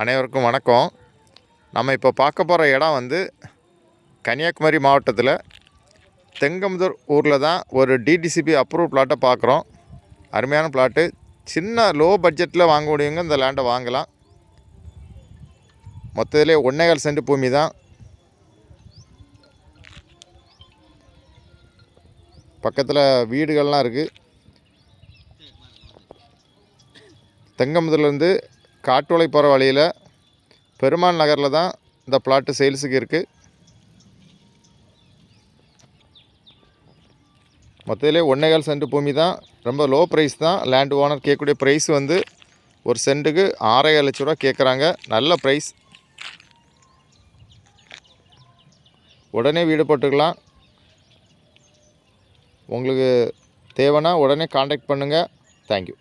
அனைவருக்கும் வணக்கம். நம்ம இப்போ பார்க்க போகிற இடம் வந்து கன்னியாகுமரி மாவட்டத்தில் தெங்கமுதூர் ஊரில் தான் ஒரு டிடிசிபி அப்ரூவ் பிளாட்டை பார்க்குறோம். அருமையான பிளாட்டு. சின்ன லோ பட்ஜெட்டில் வாங்க முடியுங்க இந்த லேண்டை வாங்கலாம். மொத்தத்திலே 1.25 சென்ட் பூமி தான். பக்கத்தில் வீடுகள்லாம் இருக்குது. தெங்கமுதூர்லேருந்து காட்டுவளை போகிற வழியில் பெருமாள் நகரில் தான் இந்த பிளாட்டு சேல்ஸுக்கு இருக்குது. மொத்தத்திலே 1.25 சென்ட் பூமி தான். ரொம்ப லோ ப்ரைஸ் தான். லேண்ட் ஓனர் கேட்கக்கூடிய ப்ரைஸ் வந்து ஒரு சென்ட்டுக்கு 6.5 லட்ச ரூபா கேட்குறாங்க. நல்ல ப்ரைஸ். உடனே வீடு போட்டுக்கலாம். உங்களுக்கு தேவைன்னா உடனே கான்டாக்ட் பண்ணுங்கள். தேங்க்யூ.